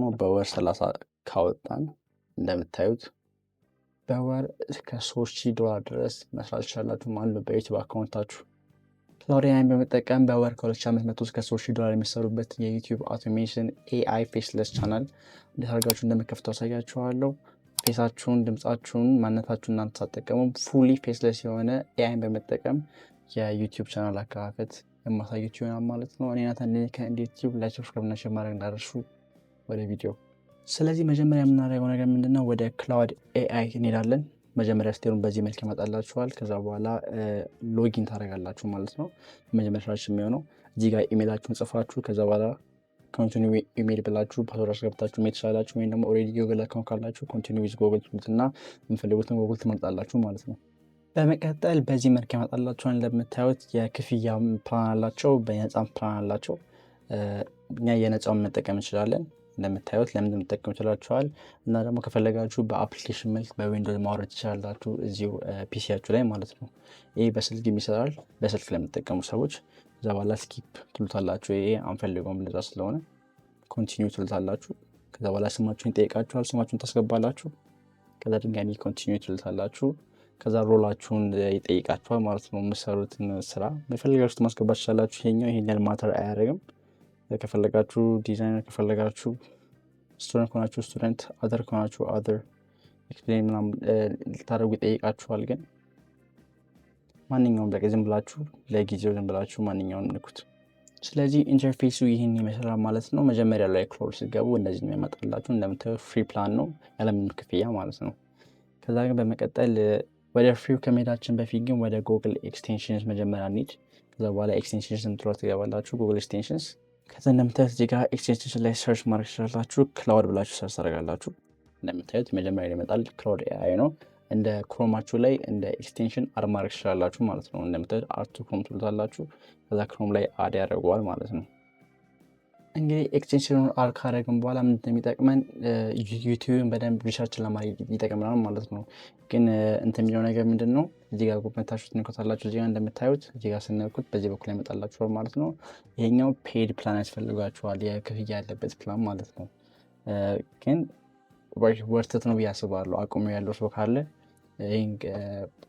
ነው። በወር 30 ካወጣን እንደምታዩት በወር እስከ $3000 ድረስ መስራት ትችላላችሁ ማለት ነው በዩቲዩብ አካውንታችሁ። ክላውድ ኤአይን በመጠቀም በወር ከ2500 እስከ $3000 የሚሰሩበት የዩቲዩብ አውቶሜሽን ኤአይ ፌስለስ ቻናል እንዴት አድርጋችሁ እንደምከፍተው አሳያችኋለሁ። ፌሳችሁን፣ ድምጻችሁን፣ ማንነታችሁን እናንተ ሳትጠቀሙ ፉሊ ፌስለስ የሆነ ኤአይን በመጠቀም የዩቲዩብ ቻናል አከፋፈት የማሳያችሁ ይሆናል ማለት ነው። እኔ ናታን ከዩቲዩብ ላይ ሰብስክራይብ እና ሼር ማድረግ እንዳትረሱ። ወደ ቪዲዮ። ስለዚህ መጀመሪያ የምናደርገው ነገር ምንድነው? ወደ ክላውድ ኤአይ እንሄዳለን። መጀመሪያ ስቴሩን በዚህ መልክ ያመጣላችኋል። ከዛ በኋላ ሎጊን ታደርጋላችሁ ማለት ነው። መጀመሪያ ስራችሁ የሚሆነው እዚህ ጋር ኢሜይላችሁን ጽፋችሁ ከዛ በኋላ ኮንቲኒው ኢሜይል ብላችሁ ፓስወርድ አስገብታችሁ ሜት ትችላላችሁ። ወይም ደግሞ ኦልሬዲ ጉግል አካውንት ካላችሁ ኮንቲኒው ዊዝ ጉግል ትሉትና የምፈልጉትን ጉግል ትመርጣላችሁ ማለት ነው። በመቀጠል በዚህ መልክ ያመጣላችኋል። እንደምታዩት የክፍያ ፕላን አላቸው፣ በነፃ ፕላን አላቸው። እኛ የነፃውን መጠቀም እንችላለን። እንደምታዩት ለምን መጠቀም ይችላችኋል። እና ደግሞ ከፈለጋችሁ በአፕሊኬሽን መልክ በዊንዶውስ ማውረድ ትችላላችሁ እዚሁ ፒሲያችሁ ላይ ማለት ነው። ይህ በስልክ የሚሰራል በስልክ ለምትጠቀሙ ሰዎች። ከዛ በኋላ ስኪፕ ትሉታላችሁ። ይሄ አንፈልገውም ለዛ ስለሆነ ኮንቲኒው ትሉታላችሁ። ከዛ በኋላ ስማችሁን ይጠይቃችኋል። ስማችሁን ታስገባላችሁ። ከዛ ድንጋሚ ኮንቲኒው ትሉታላችሁ። ከዛ ሮላችሁን ይጠይቃችኋል ማለት ነው። የምሰሩትን ስራ በፈለጋችሁት ማስገባት ትችላላችሁ። ይሄኛው ይሄን ያህል ማተር አያደርግም። ከፈለጋችሁ ዲዛይነር፣ ከፈለጋችሁ ስቱደንት ከሆናችሁ ስቱደንት፣ አደር ከሆናችሁ አደር ኤክስፕሌን ምናምን ልታደርጉ ይጠይቃችኋል። ግን ማንኛውም ዝም ብላችሁ ለጊዜው ዝም ብላችሁ ማንኛውን ንኩት። ስለዚህ ኢንተርፌሱ ይህን ይመስላል ማለት ነው። መጀመሪያ ላይ ክላውድ ስትገቡ እንደዚህ ነው የሚያመጣላችሁ። እንደምታዩት ፍሪ ፕላን ነው ያለምንም ክፍያ ማለት ነው። ከዛ ግን በመቀጠል ወደ ፍሪው ከመሄዳችን በፊት ግን ወደ ጉግል ኤክስቴንሽንስ መጀመሪያ እንሂድ። ከዛ በኋላ ኤክስቴንሽንስ የምትሏት ትገባላችሁ። ጉግል ኤክስቴንሽንስ ከዛ እንደምታዩት እዚህ ጋር ኤክስቴንሽንስ ላይ ሰርች ማድረግ ትችላላችሁ። ክላውድ ብላችሁ ሰርች ታደርጋላችሁ። እንደምታዩት መጀመሪያ ይመጣል ክላውድ ኤአይ ነው። እንደ ክሮማችሁ ላይ እንደ ኤክስቴንሽን አድ ማድረግ ትችላላችሁ ማለት ነው። እንደምታዩት አርቱ ክሮም ትሉታላችሁ። ከዛ ክሮም ላይ አድ ያደርገዋል ማለት ነው። እንግዲህ ኤክስቴንሽኑን አድ ካደረግን በኋላ ምንድን የሚጠቅመን ዩቲዩብን በደንብ ሪሰርች ለማድረግ ይጠቅመናል ማለት ነው። ግን እንትን የሚለው ነገር ምንድን ነው? እዚህ ጋር ጎበነታችሁ ትንኮታላችሁ። እዚህ ጋር እንደምታዩት እዚህ ጋር ስንልኩት በዚህ በኩል ያመጣላችኋል ማለት ነው። ይሄኛው ፔድ ፕላን ያስፈልጋችኋል፣ የክፍያ ያለበት ፕላን ማለት ነው። ግን ወርተት ነው ብዬ አስባለሁ። አቁሙ ያለው ሰው ካለ ይህን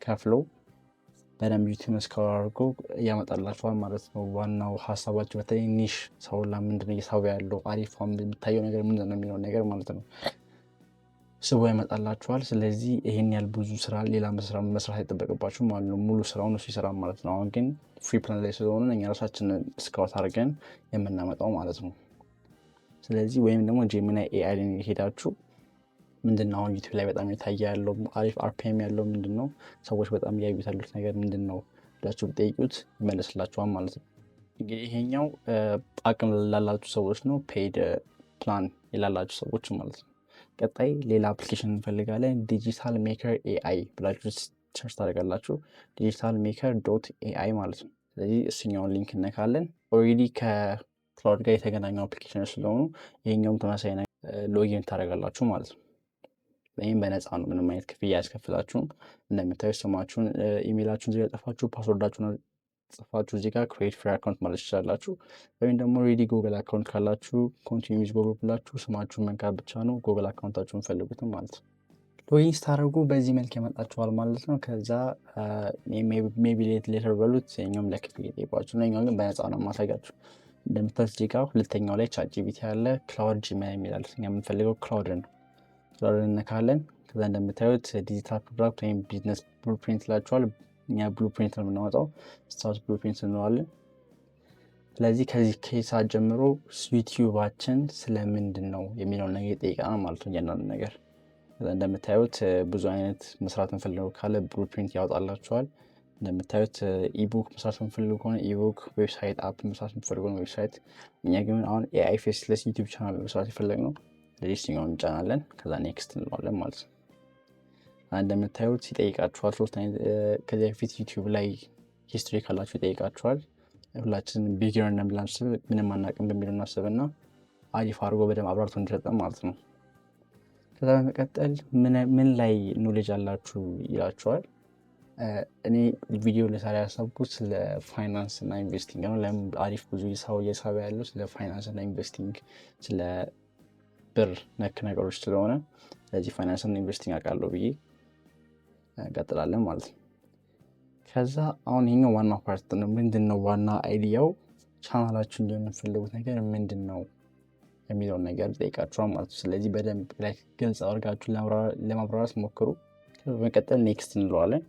ከፍሎ በደንብ ዩቲዩብ ስካውር አድርጎ እያመጣላችኋል ማለት ነው። ዋናው ሀሳባቸው በተለይ ኒሽ ሰውላ ምንድነው እየሳበ ያለው አሪፍ የሚታየው ነገር ምንድን ነው የሚለው ነገር ማለት ነው ስቦ ያመጣላችኋል። ስለዚህ ይሄን ያህል ብዙ ስራ ሌላ መስራት አይጠበቅባችሁ ማለት ነው። ሙሉ ስራውን እሱ ይሰራ ማለት ነው። አሁን ግን ፍሪ ፕላን ላይ ስለሆነ እኛ ራሳችንን ስካውት አድርገን የምናመጣው ማለት ነው። ስለዚህ ወይም ደግሞ ጄሚናይ ኤአይ ላይ ሄዳችሁ ምንድነው አሁን ዩቲዩብ ላይ በጣም የታየ ያለው አሪፍ አርፒኤም ያለው ምንድነው ሰዎች በጣም እያዩት ያሉት ነገር ምንድነው ብላችሁ ብጠይቁት ይመለስላችኋል ማለት ነው። እንግዲህ ይሄኛው አቅም ላላችሁ ሰዎች ነው፣ ፔድ ፕላን የላላችሁ ሰዎች ማለት ነው። ቀጣይ ሌላ አፕሊኬሽን እንፈልጋለን። ዲጂታል ሜከር ኤአይ ብላችሁ ሰርች ታደርጋላችሁ። ዲጂታል ሜከር ዶት ኤአይ ማለት ነው። ስለዚህ እሱኛውን ሊንክ እነካለን። ኦልሬዲ ከክላውድ ጋር የተገናኙ አፕሊኬሽኖች ስለሆኑ ይሄኛውም ተመሳሳይ ሎጊን ታደርጋላችሁ ማለት ነው። ይህም በነፃ ነው፣ ምንም አይነት ክፍያ አያስከፍላችሁም። እንደምታዩት ስማችሁን፣ ኢሜይላችሁን እዚህ ጋር ጽፋችሁ ፓስወርዳችሁን ጽፋችሁ እዚህ ጋር ክሬት ፍሪ አካውንት ማለት ትችላላችሁ። ወይም ደግሞ ሬዲ ጉግል አካውንት ካላችሁ ኮንቲኒው ዊዝ ጉግል ብላችሁ ስማችሁን መንካት ብቻ ነው። ጉግል አካውንታችሁን ፈልጉትም ማለት ነው። ሎጊን ስታደርጉ በዚህ መልክ ያመጣችኋል ማለት ነው። ከዛ ሜቢ ሌተር በሉት፣ የኛውም ለክፍያ ይጠይቋችሁ ነው። የኛው ግን በነፃ ነው ማሳያችሁ። እንደምታዩት እዚህ ጋር ሁለተኛው ላይ ቻት ጂፒቲ ያለ ክላውድ ጂሜል የሚላል እኛ የምንፈልገው ክላውድ ነው። ክላውድ እነካለን። ከዛ እንደምታዩት ዲጂታል ፕሮዳክት ወይም ቢዝነስ ብሉፕሪንት ላችኋል። እኛ ብሉፕሪንት ነው የምናወጣው፣ ስታርት ብሉፕሪንት እንለዋለን። ስለዚህ ከዚህ ሰዓት ጀምሮ ዩቲዩባችን ስለምንድን ነው የሚለውን ነገር ይጠይቃል ማለት ነው። እያንዳንዱ ነገር እንደምታዩት ብዙ አይነት መስራት እንፈልገው ካለ ብሉፕሪንት ያወጣላችኋል። እንደምታዩት ኢቡክ መስራት እንፈልገው ከሆነ ኢቡክ፣ ዌብሳይት አፕ መስራት እንፈልገው ነው ዌብሳይት። እኛ ግን አሁን ኤአይ ፌስለስ ዩቲዩብ ቻናል መስራት የፈለግነው ስለዚህ እሱኛውን እንጫናለን። ከዛ ኔክስት እንለዋለን ማለት ነው። እንደምታዩት ይጠይቃችኋል ሶስት አይነት ከዚህ በፊት ዩቲዩብ ላይ ሂስትሪ ካላችሁ ይጠይቃችኋል። ሁላችን ቢጊነር እንደምናስብ ምንም አናውቅም በሚለው እናስብና አሪፍ አድርጎ በደንብ አብራርቶ እንዲሰጠን ማለት ነው። ከዛ በመቀጠል ምን ላይ ኖሌጅ አላችሁ ይላችኋል። እኔ ቪዲዮ ለሰራ ያሰብኩት ስለ ፋይናንስ እና ኢንቨስቲንግ ነው። ለምን አሪፍ ብዙ ሰው እየሳበ ያለው ስለ ፋይናንስ እና ኢንቨስቲንግ፣ ስለ ብር ነክ ነገሮች ስለሆነ ስለዚህ ፋይናንስና ኢንቨስቲንግ አውቃለሁ ብዬ እንቀጥላለን ማለት ነው። ከዛ አሁን ይሄኛው ዋና ፓርት ነው። ምንድነው ዋና አይዲያው? ቻናላችሁ እንዲሆን የምትፈልጉት ነገር ምንድን ነው የሚለውን ነገር ጠይቃችኋል ማለት ነው። ስለዚህ በደንብ ግልጽ አድርጋችሁ ለማብራራት ሞክሩ። በመቀጠል ኔክስት እንለዋለን።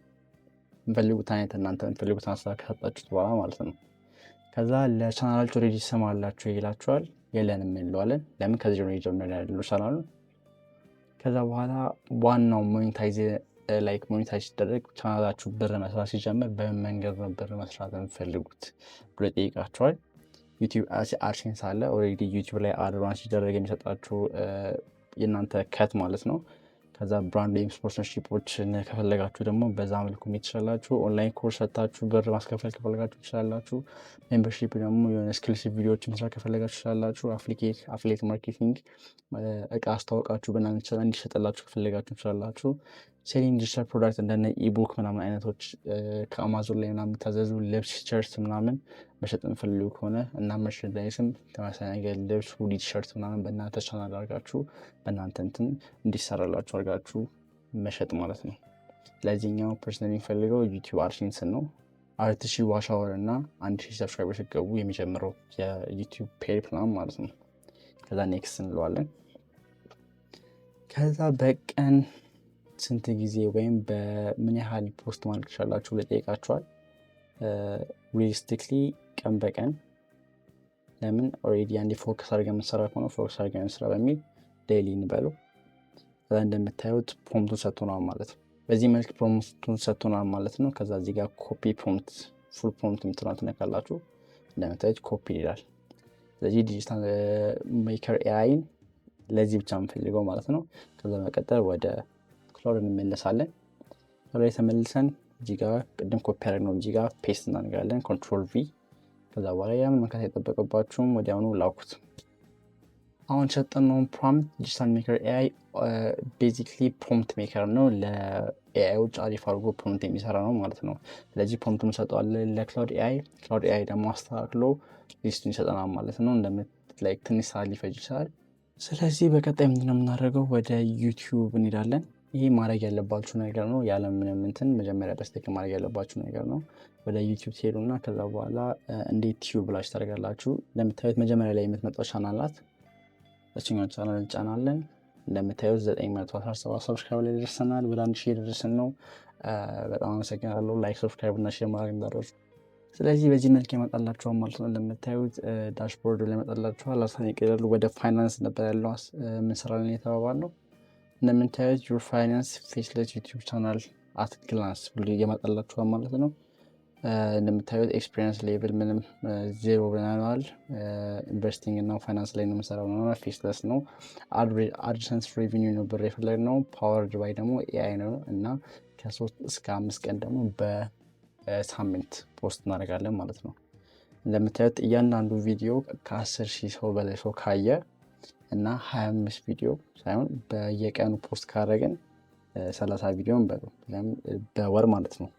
የምፈልጉት አይነት እናንተ የምፈልጉት ሀሳብ ከሰጣችሁት በኋላ ማለት ነው። ከዛ ለቻናላችሁ ኦልሬዲ ስም አላችሁ ይላችኋል። የለንም እንለዋለን። ለምን ከዚህ ጀምሮ የጀመረ ያለው ቻናሉ። ከዛ በኋላ ዋናው ሞኔታይዝ ሲደረግ ቻናላችሁ ብር መስራት ሲጀምር በምን መንገድ ነው ብር መስራት የምፈልጉት ብሎ ይጠይቃችኋል። ዩቲዩብ አድሴንስ አለ። ኦልሬዲ ዩቲዩብ ላይ አድ ራን ሲደረግ የሚሰጣችሁ የእናንተ ከት ማለት ነው። ከዛ ብራንድ ወይም ስፖንሰርሺፖች ከፈለጋችሁ ደግሞ በዛ መልኩ ትችላላችሁ። ኦንላይን ኮርስ ሰጥታችሁ ብር ማስከፈል ከፈለጋችሁ ትችላላችሁ። ሜምበርሺፕ ደግሞ የሆነ ኤክስክሉሲቭ ቪዲዮዎች መስራት ከፈለጋችሁ ትችላላችሁ። አፍሊኬት ማርኬቲንግ እቃ አስተዋወቃችሁ በእናንተ ቻናል እንዲሸጥላችሁ ከፈለጋችሁ ትችላላችሁ። ሴሊንግ ዲጂታል ፕሮዳክት እንደነ ኢቡክ ምናምን አይነቶች ከአማዞን ላይ ምናምን የምታዘዙ ልብስ፣ ቲሸርት ምናምን መሸጥ የምፈልጉ ከሆነ እና መርቸንዳይዝም ተመሳሳይ ነገር ልብስ፣ ሁዲ፣ ቲሸርት ምናምን በእናንተ ቻናል አድርጋችሁ በእናንተ እንትን እንዲሰራላችሁ አድርጋችሁ መሸጥ ማለት ነው። ለዚህኛው ፐርሰናሊ የሚፈልገው ዩቲዩብ አድሴንስን ነው። 4000 ዋች አወር እና 1000 ሰብስክራይበር ሲገቡ የሚጀምረው የዩቲዩብ ፔድ ፕላን ማለት ነው። ከዛ ኔክስት እንለዋለን። ከዛ በቀን ስንት ጊዜ ወይም በምን ያህል ፖስት ማድረግ ትችላላችሁ ብሎ ይጠይቃችኋል። ሪሊስቲክሊ ቀን በቀን ለምን ኦልሬዲ አንዴ ፎከስ አድርገን የምንሰራ ከሆነ ፎከስ አድርገን እንስራ በሚል ዴይሊ እንበለው። ከዛ እንደምታዩት ፕሮምፕቱን ሰጥቶናል ማለት ነው። በዚህ መልክ ፕሮምፕቱን ሰጥቶናል ማለት ነው። ከዛ እዚህ ጋር ኮፒ ፕሮምፕት ፉል ፕሮምፕት የምትሆናት ነካላችሁ። እንደምታዩት ኮፒ ይላል። ስለዚህ ዲጂታል ሜከር ኤአይን ለዚህ ብቻ የምፈልገው ማለት ነው። ከዛ መቀጠል ወደ ክላውድ እንመለሳለን። ከላይ ተመልሰን እዚህ ጋር ቅድም ኮፒ ያደረግነው እዚህ ጋር ፔስት እናደርጋለን። ኮንትሮል ቪ። ከዛ በኋላ ያምን መንካት የጠበቀባችሁም ወዲያውኑ ላኩት። አሁን ሰጠነውን ፕሮምፕት ዲጂታል ሜከር ኤአይ ቤዚክሊ ፕሮምፕት ሜከር ነው። ለኤአይዎች አሪፍ አድርጎ ፕሮምፕት የሚሰራ ነው ማለት ነው። ስለዚህ ፕሮምፕቱን እንሰጠዋለን ለክላውድ ኤአይ። ክላውድ ኤአይ ደግሞ አስተካክሎ ሊስቱን ይሰጠናል ማለት ነው። ትንሽ ሰዓት ሊፈጅ ይችላል። ስለዚህ በቀጣይ ምንድነው የምናደርገው? ወደ ዩቲዩብ እንሄዳለን። ይህ ማድረግ ያለባችሁ ነገር ነው። ያለምንም እንትን መጀመሪያ በስተቀር ማድረግ ያለባችሁ ነገር ነው። ወደ ዩቲዩብ ትሄዱና ከዛ በኋላ እንዴት ቲዩብ ብላችሁ ታደርጋላችሁ። እንደምታዩት መጀመሪያ ላይ የምትመጣው ቻናል ናት። እችኛውን ቻናል እንጫናለን። እንደምታዩት 917 ሰብስክራይብ ላይ ደርሰናል። ወደ 1000 የደረስን ነው። በጣም አመሰግናለሁ። ላይክ፣ ሰብስክራይብ እና ሼር ማድረግ እንዳትረሱ። ስለዚህ በዚህ መልክ ይመጣላችኋል ማለት ነው። እንደምታዩት ዳሽቦርድ ላይ ይመጣላችኋል። አሳኝ ይቀራሉ። ወደ ፋይናንስ ነበር ያለው የምንሰራለን የተባባልነው። እንደምታዩት ዩር ፋይናንስ ፌስለስ ዩቲዩብ ቻናል አት ግላንስ ብሎ እየመጣላችኋል ማለት ነው። እንደምታዩት ኤክስፒሪየንስ ሌቭል ምንም 0 ብለናል። ኢንቨስቲንግ እና ፋይናንስ ላይ ነው የምሰራው ነው። ፌስለስ ነው። አድሰንስ ሬቪኒው ነው ብር የፈለግነው። ፓወርድ ባይ ደግሞ ኤአይ ነው እና ከ3 እስከ 5 ቀን ደግሞ በሳምንት ፖስት እናደርጋለን ማለት ነው። እንደምታዩት እያንዳንዱ ቪዲዮ ከ10,000 ሰው በላይ ሰው ካየ እና 25 ቪዲዮ ሳይሆን በየቀኑ ፖስት ካደረግን 30 ቪዲዮን በወር ማለት ነው።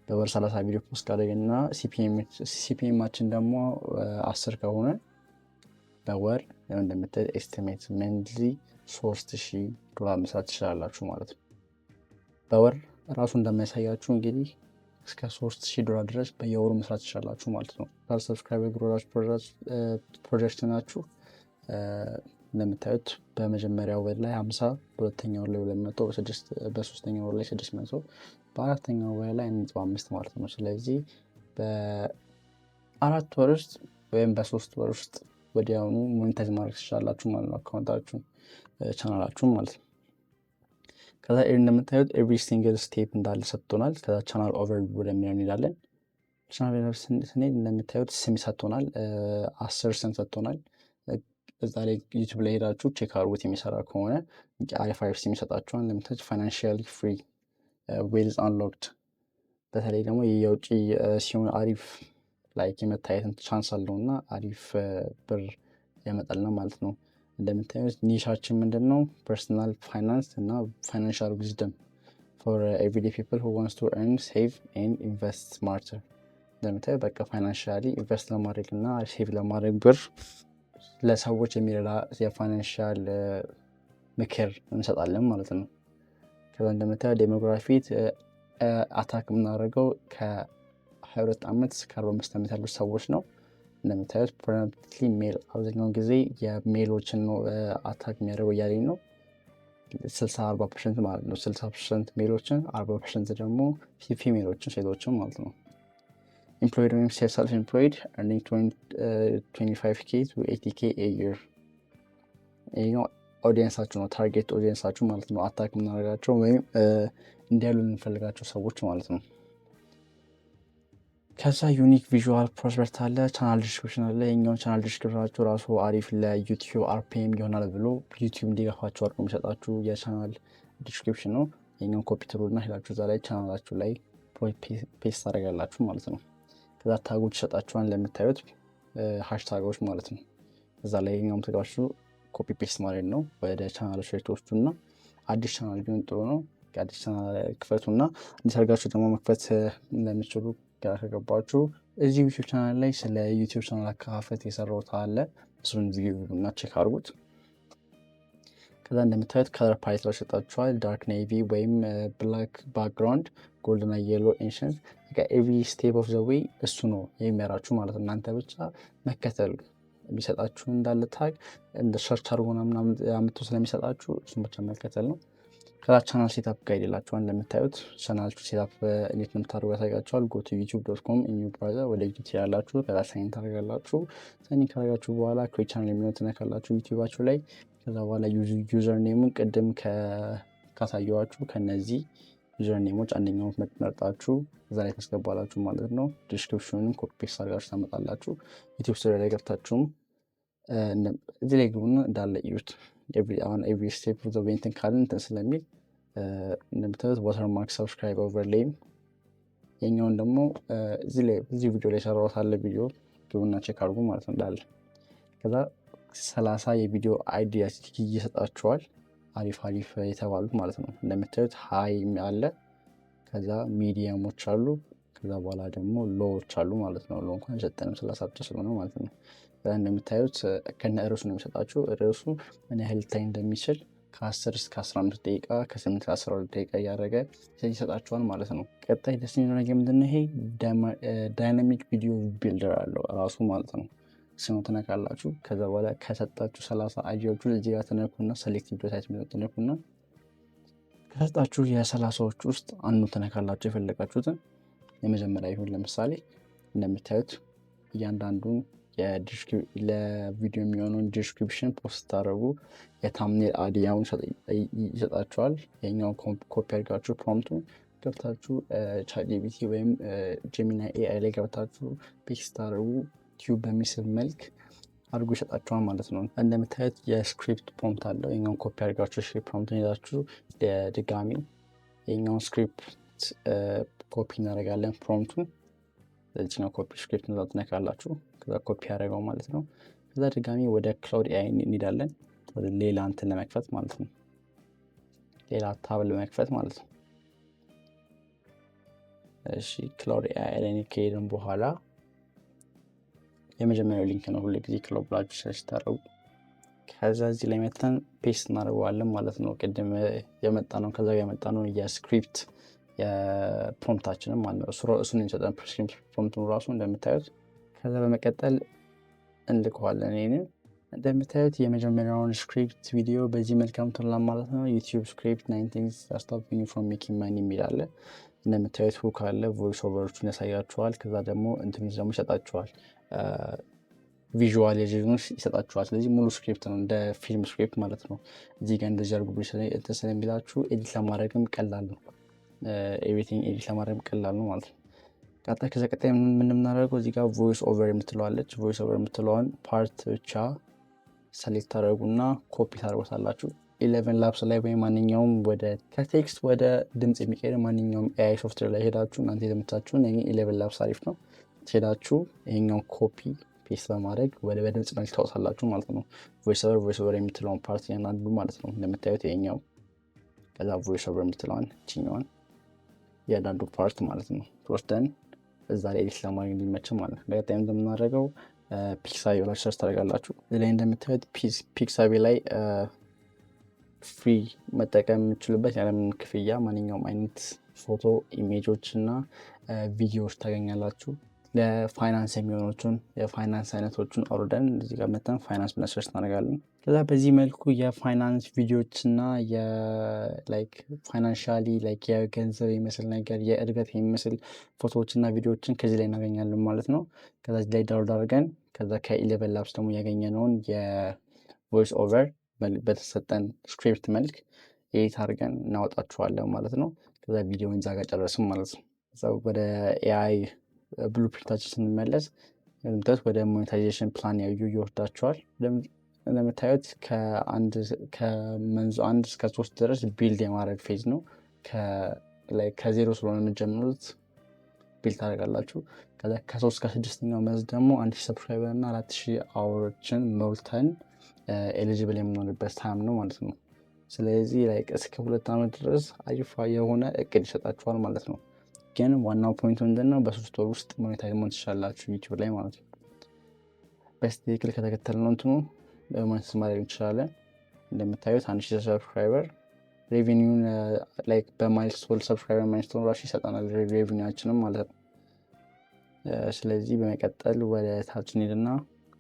በወር 30 ቪዲዮ ፖስት ካደረግን እና ሲፒኤማችን ደግሞ 10 ከሆነ በወር እንደምታዩት ኤስቲሜት መንዝሊ $3,000 መስራት ትችላላችሁ ማለት ነው። በወር ራሱ እንደማያሳያችሁ እንግዲህ እስከ $3,000 ድረስ በየወሩ መስራት ትችላላችሁ ማለት ነው። ሰብስክራይበር ግሮራች ፕሮጀክት ናችሁ። እንደምታዩት በመጀመሪያው ወር ላይ 50፣ በሁለተኛው ወር ላይ 200፣ በሶስተኛው ወር ላይ 600፣ በአራተኛው ወር ላይ 5 ማለት ነው። ስለዚህ በ4 ወር ውስጥ ወይም በ3 ወር ውስጥ ወዲያውኑ ሞኔታይዝ ማድረግ ትችላላችሁ ማለት ነው። አካውንታችሁን ቻናላችሁን ማለት ነው። ከዛ እንደምታዩት ኤቭሪ ሲንግል ስቴፕ እንዳለ ሰጥቶናል። ከዛ ቻናል ኦቨርቪው ወደሚለው እንሄዳለን። ቻናል ኦቨርቪው ስንሄድ እንደምታዩት ስም ሰጥቶናል። 10 ስም ሰጥቶናል። እዛ ላይ ዩቲዩብ ላይ ሄዳችሁ ቼክ አድርጉት። የሚሰራ ከሆነ አሪፍ ስም ይሰጣችኋል። እንደምታዩት ፋይናንሺያሊ ፍሪ፣ ዌልዝ አንሎክድ። በተለይ ደግሞ የውጭ ሲሆን አሪፍ ላይክ የመታየትን ቻንስ አለው እና አሪፍ ብር ያመጣልና ማለት ነው። እንደምታዩት ኒሻችን ምንድን ነው? ፐርሰናል ፋይናንስ እና ፋይናንሻል ዊዝደም ፎር ኤቭሪዴይ ፒፕል ሁ ዋንትስ ቱ ኤርን ሴቭ ኤንድ ኢንቨስት ስማርተር። እንደምታዩት በቃ ፋይናንሻሊ ኢንቨስት ለማድረግ እና ሴቭ ለማድረግ ብር ለሰዎች የሚረዳ የፋይናንሻል ምክር እንሰጣለን ማለት ነው። ከዛ እንደምታየው ዴሞግራፊ አታክ የምናደርገው ከ22 ዓመት እስከ 45 ዓመት ያሉት ሰዎች ነው። እንደምታዩት ፕሮዳክትሊ ሜል አብዛኛውን ጊዜ የሜሎችን ነው አታክ የሚያደርገው እያለኝ ነው። 60-40% ማለት ነው። 60% ሜሎችን 40% ደግሞ ፊሜሎችን ሴቶችን ማለት ነው። ኢምፕሎይድ ወይም ሰልፍ ኢምፕሎይድ earning 25K to 80K a year ይሄኛው ኦዲየንሳችሁ ነው፣ ታርጌት ኦዲየንሳችሁ ማለት ነው። አታክ የምናደርጋቸው ወይም እንዲያሉ የምንፈልጋቸው ሰዎች ማለት ነው። ከዛ ዩኒክ ቪዥዋል ፕሮስፐርት አለ፣ ቻናል ዲስክሪፕሽን አለ። የኛውን ቻናል ዲስክሪፕሽናችሁ ራሱ አሪፍ ለዩቲዩብ አርፒኤም ይሆናል ብሎ ዩቲዩብ እንዲገፋችሁ አድርጎ የሚሰጣችሁ የቻናል ዲስክሪፕሽን ነው። የኛውን ኮፒትሩና ሄዳችሁ እዛ ላይ ቻናላችሁ ላይ ፔስት ታደርጋላችሁ ማለት ነው። ከዛ ታጎች ይሰጣችኋል ለምታዩት ሃሽታጎች ማለት ነው። እዛ ላይ የኛውም ተጋችሁ ኮፒ ፔስት ማለት ነው ወደ ቻናሎች ላይ ተወስዱና አዲስ ቻናል ቢሆን ጥሩ ነው። አዲስ ቻናል ክፈቱና እንዲሰርጋችሁ ደግሞ መክፈት ለሚችሉ ግራ ከገባችሁ እዚህ ዩቲዩብ ቻናል ላይ ስለ ዩቲዩብ ቻናል አከፋፈት የሰራሁት አለ። እሱን ቪዲዮና ቼክ አድርጉት። ከዛ እንደምታዩት ከለር ፓሌት ሰጣችኋል። ዳርክ ኔቪ ወይም ብላክ ባክግራውንድ፣ ጎልድና የሎ ኤንሸንት። ኤቭሪ ስቴፕ ኦፍ ዘ ዌይ እሱ ነው የሚመራችሁ ማለት ነው። እናንተ ብቻ መከተል የሚሰጣችሁ እንዳለ ታግ እንደ ሰርች አድርጎ ምናምን አምጥቶ ስለሚሰጣችሁ እሱን ብቻ መከተል ነው። ከዛ ቻናል ሴታፕ ጋይድ ይላችኋል። እንደምታዩት ቻናል ሴታፕ እንዴት ነው የምታደርጉ ያሳያችኋል። ጎቱ youtube.com ኒው ብራውዘር ወደ ዩቲዩብ ትሄዳላችሁ። ከዛ ሳይን ታደርጋላችሁ። ሳይን ካደረጋችሁ በኋላ ክሬት ቻናል የሚለውን ትነካላችሁ ዩቲዩባችሁ ላይ። ከዛ በኋላ ዩዘር ኔሙን ቅድም ካሳየዋችሁ ከነዚህ ዩዘር ኔሞች አንደኛውን መርጣችሁ እዛ ላይ ታስገባላችሁ ማለት ነው። ዲስክሪፕሽኑንም ኮፒ ፔስት አድርጋችሁ ታመጣላችሁ። ዩቲዩብ ስቱዲዮ ላይ ገብታችሁም እዚህ ላይ ግቡና እንዳለ እዩት። ኤቭሪ ስቴፕ ኦፍ ዘ ዌይ እንትን ካልን እንትን ስለሚል እንደምታዩት ዋተርማርክ ሰብስክራይብ ኦቨርሌይም የኛውን ደግሞ እዚህ ቪዲዮ ላይ ሰራሁት አለ። ቪዲዮ ግቡና ቼክ አድርጉ ማለት ነው እንዳለ። ከዛ 30 የቪዲዮ አይዲያ እየሰጣችኋል አሪፍ የተባሉት ማለት ነው። እንደምታዩት ሃይ አለ፣ ከዛ ሚዲየሞች አሉ፣ ከዛ በኋላ ደግሞ ሎዎች አሉ ማለት ነው። ሎ እንኳን የሰጠንም 30 ብቻ ስለሆነ ማለት ነው። እንደምታዩት ከነ ርዕሱ ነው የሚሰጣችሁ። ርዕሱ ምን ያህል ታይ እንደሚችል ከ10 እስከ 15 ደቂቃ ከ8 እስከ 12 ደቂቃ እያደረገ ይሰጣችኋል ማለት ነው። ቀጣይ ደስ የሚለው ነገር ምንድን ነው? ይሄ ዳይናሚክ ቪዲዮ ቢልደር አለው ራሱ ማለት ነው። ስሙ ትነካላችሁ። ከዛ በኋላ ከሰጣችሁ 30 አይዲያዎቹ እዚህ ጋር ትነኩና ሴሌክት ቪዲዮ ታይፕ የሚለው ትነኩና ከሰጣችሁ የ30ዎች ውስጥ አንዱ ትነካላችሁ የፈለጋችሁትን። የመጀመሪያ ይሁን ለምሳሌ እንደምታዩት እያንዳንዱን ለቪዲዮ የሚሆነውን ዲስክሪፕሽን ፖስት ታደረጉ የታምኔል አዲያውን ይሰጣችኋል። የኛውን ኮፒ አድርጋችሁ ፕሮምፕቱ ገብታችሁ ቻትጂፒቲ ወይም ጄሚናይ ኤአይ ላይ ገብታችሁ ፔስት ታደረጉ ቲዩብ በሚስብ መልክ አድርጎ ይሰጣችኋል ማለት ነው። እንደምታዩት የስክሪፕት ፕሮምፕት አለው። የኛውን ኮፒ አድርጋችሁ ስክሪፕት ፕሮምፕቱን ይዛችሁ ድጋሚ የኛውን ስክሪፕት ኮፒ እናደርጋለን ፕሮምፕቱን እዚህኛው ኮፒ ስክሪፕት ትነካላችሁ። ከዛ ኮፒ ያደረገው ማለት ነው። ከዛ ድጋሚ ወደ ክላውድ ኤአይ እንሄዳለን። ወደ ሌላ እንትን ለመክፈት ማለት ነው። ሌላ ታብ ለመክፈት ማለት ነው። እሺ ክላውድ ኤአይ ላይ ከሄድን በኋላ የመጀመሪያው ሊንክ ነው ሁሉ ጊዜ ክላውድ ብላችሁ ሰርች ታደርጉ። ከዛ እዚህ ላይ መተን ፔስት እናደርገዋለን ማለት ነው። ቅድም የመጣ ነው ከዛ የመጣ ነው የስክሪፕት የፕሮምፕታችንም ማለት ነው። እሱን እንሰጠን ፕሮምፕቱን ራሱ እንደምታዩት። ከዛ በመቀጠል እንልከዋለን። ይህንን እንደምታዩት የመጀመሪያውን ስክሪፕት ቪዲዮ በዚህ መልካም ትላል ማለት ነው። ዩቲዩብ ስክሪፕት 9 things that stop you from making money የሚል አለ። እንደምታዩት ሁክ አለ። ቮይስ ኦቨሮቹን ያሳያችኋል። ከዛ ደግሞ እንትኑን ደግሞ ይሰጣችኋል፣ ቪዥዋላይዜሽን ይሰጣችኋል። ስለዚህ ሙሉ ስክሪፕት ነው እንደ ፊልም ስክሪፕት ማለት ነው። እዚህ ጋር እንደዚህ አድርጉ ስለሚላችሁ ኤዲት ለማድረግም ቀላል ነው። ኤቭሪቲንግ ኤዲት ለማድረግ ቀላል ነው ማለት ነው። ከዛ ቀጣይ የምናደርገው እዚህ ጋር ቮይስ ኦቨር የምትለዋለች። ቮይስ ኦቨር የምትለዋን ፓርት ብቻ ሰሌክት ታደርጉና ኮፒ ታደርጉታላችሁ። 11 ላብስ ላይ ወይም ማንኛውም ከቴክስት ወደ ድምፅ የሚቀይር ማንኛውም ኤአይ ሶፍትዌር ላይ ሄዳችሁ እናንተ የምታችሁን 11 ላብስ አሪፍ ነው ሄዳችሁ ይሄኛውን ኮፒ ፔስት በማድረግ ወደ በድምፅ መልክ ታወጣላችሁ ማለት ነው። ቮይስ ኦቨር የምትለውን ፓርት ያናዱ ማለት ነው። እንደምታዩት ይሄኛው ከዛ ቮይስ ኦቨር የምትለዋን ችኛዋን ያንዳንዱ ፓርት ማለት ነው ወስደን እዛ ላይ ኤዲት ለማድረግ እንዲመች ማለት ነው። በቀጣይ እንደምናደርገው ፒክሳቤ ብላችሁ ሰርች ታደርጋላችሁ። እዚህ ላይ እንደምታዩት ፒክሳቤ ላይ ፍሪ መጠቀም የምችሉበት ያለምንም ክፍያ ማንኛውም አይነት ፎቶ፣ ኢሜጆች እና ቪዲዮዎች ታገኛላችሁ። ለፋይናንስ የሚሆኑትን የፋይናንስ አይነቶችን አውርደን እዚህ ጋር መተን ፋይናንስ ብለን ሰርች እናደርጋለን። ከዛ በዚህ መልኩ የፋይናንስ ቪዲዮዎች እና ፋይናንሻሊ የገንዘብ የሚመስል ነገር የእድገት የሚመስል ፎቶዎች እና ቪዲዮዎችን ከዚህ ላይ እናገኛለን ማለት ነው። ከዛ እዚህ ላይ ዳውንሎድ አድርገን ከዛ ከኢሌቨን ላብስ ደግሞ ያገኘነውን የቮይስ ኦቨር በተሰጠን ስክሪፕት መልክ ኤዲት አድርገን እናወጣችኋለን ማለት ነው። ከዛ ቪዲዮውን እዛ ጋር ጨረስም ማለት ነው። ወደ ኤአይ ብሉፕሪንታችን ስንመለስ ወደ ሞኔታይዜሽን ፕላን ያዩ ይወርዳቸዋል። እንደምታዩት ከመንዙ 1 እስከ 3 ድረስ ቢልድ የማድረግ ፌዝ ነው። ከዜሮ ስለሆነ የምንጀምሩት ቢልድ ታደርጋላችሁ። ከ3 እስከ 6ኛው መንዝ ደግሞ 1000 ሰብስክራይበር እና 4000 አወሮችን ሞልተን ኤሊጂብል የምንሆንበት ታይም ነው ማለት ነው። ስለዚህ እስከ 2 ዓመት ድረስ አሪፍ የሆነ እቅድ ይሰጣችኋል ማለት ነው። ግን ዋናው ፖይንቱ ምንድነው? በ3 ወር ውስጥ ሞኔታይዝ መሆን ትችላላችሁ ዩቲዩብ ላይ ማለት ነው። በስትክክል ከተከተልነው እንትኑ ሞኔታይዝ ማድረግ እንችላለን። እንደምታዩት 1000 ሰብስክራይበር ሬቪኒውን በማይልስቶን ሰብስክራይበር ማይልስቶን ራሱ ይሰጠናል ሬቪኒዋችንም ማለት ነው። ስለዚህ በመቀጠል ወደ ታች እንሂድና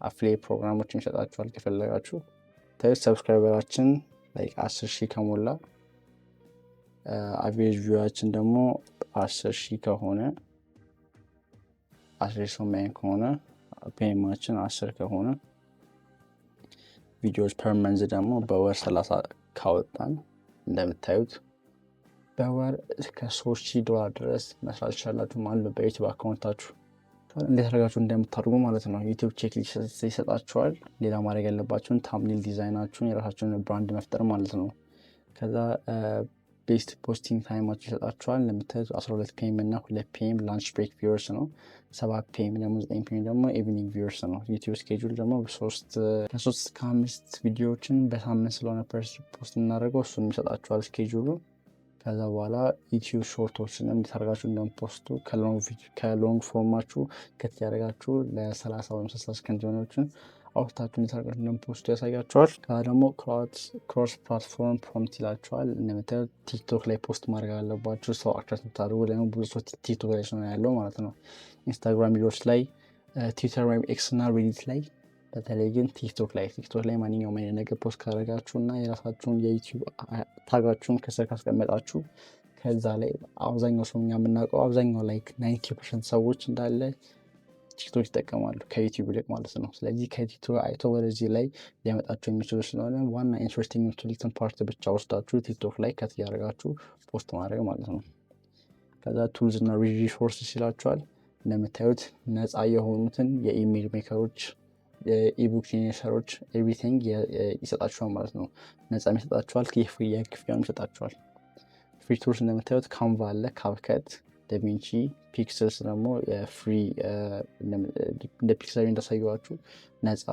አፍሊዬት ፕሮግራሞችን ይሰጣችኋል ከፈለጋችሁ። ታዩት ሰብስክራይበራችን 10,000 ከሞላ አቬሬጅ ቪዋችን ደግሞ 10,000 ከሆነ 10 ሰው ማየን ከሆነ ፔማችን 10 ከሆነ ቪዲዮዎች ፐር መንዝ ደግሞ በወር 30 ካወጣን እንደምታዩት በወር እስከ $3,000 ድረስ መስራት ይችላላችሁ ማለት ነው በዩቲዩብ አካውንታችሁ። እንዴት አድርጋችሁ እንደምታደርጉ ማለት ነው ዩቲዩብ ቼክ ሊስት ይሰጣችኋል። ሌላ ማድረግ ያለባችሁን ታምኔል ዲዛይናችሁን የራሳችሁን ብራንድ መፍጠር ማለት ነው። ከዛ ቤስት ፖስቲንግ ታይማችሁ ይሰጣችኋል። እንደምታዩት 12 ፒኤም እና 2 ፒኤም ላንች ብሬክ ቪወርስ ነው። 7 ፒኤም ደግሞ 9 ፒኤም ደግሞ ኢቭኒንግ ቪወርስ ነው። ዩቲዩብ ስኬጁል ደግሞ ከ3 እስከ 5 ቪዲዮዎችን በሳምንት ስለሆነ ፖስት የምናደርገው እሱን ይሰጣችኋል ስኬጁሉ። ከዛ በኋላ ዩቲዩብ ሾርቶችን እንዴት አድርጋችሁ እንደምፖስቱ ከሎንግ ፎርማችሁ ከት ያደርጋችሁ ለ30 ወይም 60 ሰከንድ ሆኖችን አውጥታችሁ እንዴት አድርጋችሁ እንደምፖስቱ ያሳያችኋል። ከዛ ደግሞ ክሮስ ፕላትፎርም ፕሮምፕት ይላችኋል። እንደምታዩት ቲክቶክ ላይ ፖስት ማድረግ አለባችሁ ሰው አክሰስ የምታደርጉ ደግሞ ብዙ ሰው ቲክቶክ ላይ ነው ያለው ማለት ነው። ኢንስታግራም ቪዲዮዎች ላይ፣ ትዊተር ወይም ኤክስ እና ሬዲት ላይ፣ በተለይ ግን ቲክቶክ ላይ ማንኛውም አይነት ነገር ፖስት ካደረጋችሁ እና የራሳችሁን የዩቲዩብ ታጋችሁን ከስር ካስቀመጣችሁ ከዛ ላይ አብዛኛው ሰው እኛ የምናውቀው አብዛኛው 90% ሰዎች እንዳለ ቲክቶክ ይጠቀማሉ ከዩቲዩብ ይልቅ ማለት ነው። ስለዚህ ከቲክቶክ አይቶ ወደዚህ ላይ ሊያመጣቸው የሚችሉ ስለሆነ ዋና ኢንትረስቲንግ የምትሉትን ፓርት ብቻ ወስዳችሁ ቲክቶክ ላይ ከት ያደርጋችሁ ፖስት ማድረግ ማለት ነው። ከዛ ቱልዝ እና ሪሶርስ ይላችኋል። እንደምታዩት ነፃ የሆኑትን የኢሜል ሜከሮች፣ የኢቡክ ጄኔሬተሮች ኤቭሪቲንግ ይሰጣችኋል ማለት ነው። ነፃ ይሰጣችኋል፣ የክፍያውን ይሰጣችኋል። ፍሪ ቱልስ እንደምታዩት ካንቫ አለ፣ ካፕከት፣ ዳቪንቺ፣ ፒክስልስ ደግሞ ፍሪ እንደ ፒክስል እንዳሳየኋችሁ ነፃ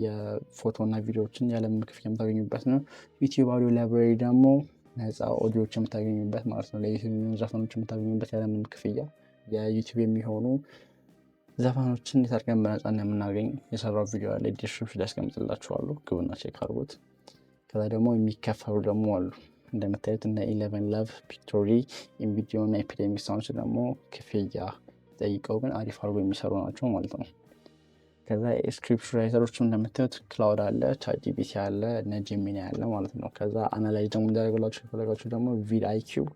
የፎቶ እና ቪዲዮዎችን ያለምንም ክፍያ የምታገኙበት ነው። ዩቲዩብ አውዲዮ ላይብራሪ ደግሞ ነፃ ኦዲዮዎች የምታገኙበት ማለት ነው። ለዩቲዩብ ዘፈኖች የምታገኙበት ያለምንም ክፍያ የዩቲዩብ የሚሆኑ ዘፈኖችን እንዴት አድርገን በነፃ እንደምናገኝ የሰራው ቪዲዮ ላይ ዲስክሪፕሽን ላይ ያስቀምጥላችኋለሁ። ግቡና ቼክ አድርጉት። ከዛ ደግሞ የሚከፈሉ ደግሞ አሉ። እንደምታዩት እና 11 ላቭ፣ ፒክቶሪ፣ ኢንቪዲዮ እና ኤፒዴሚክ ሳውንድስ ደግሞ ክፍያ ጠይቀው ግን አሪፍ አድርጎ የሚሰሩ ናቸው ማለት ነው። ከዛ ስክሪፕት ራይተሮችም እንደምታዩት ክላውድ አለ፣ ቻትጂፒቲ አለ፣ እነ ጄሚኒ አለ ማለት ነው። ከዛ አናላይዝ ደግሞ እንዲያደርግላችሁ ከፈለጋችሁ ደግሞ ቪድአይኪው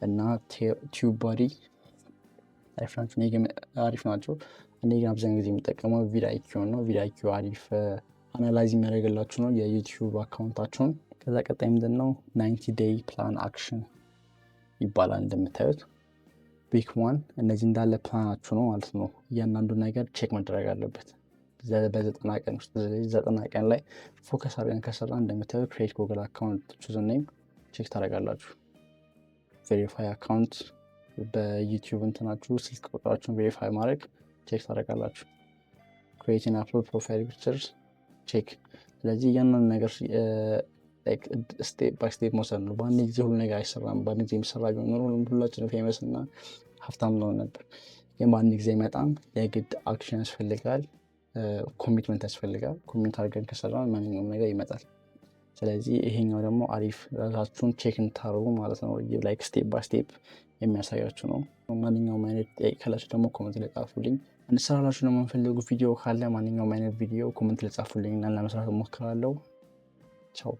እና ቲዩባዲ አሪፍ ናቸው። እኔ ግን አብዛኛው ጊዜ የሚጠቀመው ቪድአይኪው ነው። ቪድአይኪው አሪፍ አናላይዝ የሚያደርግላችሁ ነው የዩቲዩብ አካውንታችሁን። ከዛ ቀጣይ ምንድን ነው 90 ዴይ ፕላን አክሽን ይባላል። እንደምታዩት ዊክ 1 እነዚህ እንዳለ ፕላናችሁ ነው ማለት ነው። እያንዳንዱ ነገር ቼክ መደረግ አለበት በ90 ቀን ውስጥ። ስለዚህ 90 ቀን ላይ ፎከስ አድርገን ከሰራ እንደምታዩት ክሬት ጉግል አካውንት ቹዝ ኔም ቼክ ታደርጋላችሁ። ቬሪፋይ አካውንት በዩቲዩብ እንትናችሁ ስልክ ቁጥራችሁን ቬሪፋይ ማድረግ ቼክ ታደርጋላችሁ። ክሬቲን አፕሎድ ፕሮፋይል ፒክቸርስ ቼክ። ስለዚህ እያንዳንዱ ነገር ስቴፕ ባይ ስቴፕ መውሰድ ነው። በአንድ ጊዜ ሁሉ ነገር አይሰራም። በአንድ ጊዜ የሚሰራ ቢሆን ኖሮ ሁላችንም ፌመስ እና ሀብታም ነው ነበር። ግን በአንድ ጊዜ አይመጣም። የግድ አክሽን ያስፈልጋል። ኮሚትመንት ያስፈልጋል። ኮሚት አድርገን ከሰራን ማንኛውም ነገር ይመጣል። ስለዚህ ይሄኛው ደግሞ አሪፍ ራሳችሁን ቼክ እንድታደርጉ ማለት ነው። ላይክ ስቴፕ ባይ ስቴፕ የሚያሳያችሁ ነው። ማንኛውም አይነት ጥያቄ ካላችሁ ደግሞ ኮመንት ላይ ጻፉልኝ። እንሰራላችሁ ደግሞ የምፈልጉ ቪዲዮ ካለ ማንኛውም አይነት ቪዲዮ ኮመንት ላይ ጻፉልኝ እና ለመስራት እሞክራለሁ። ቻው።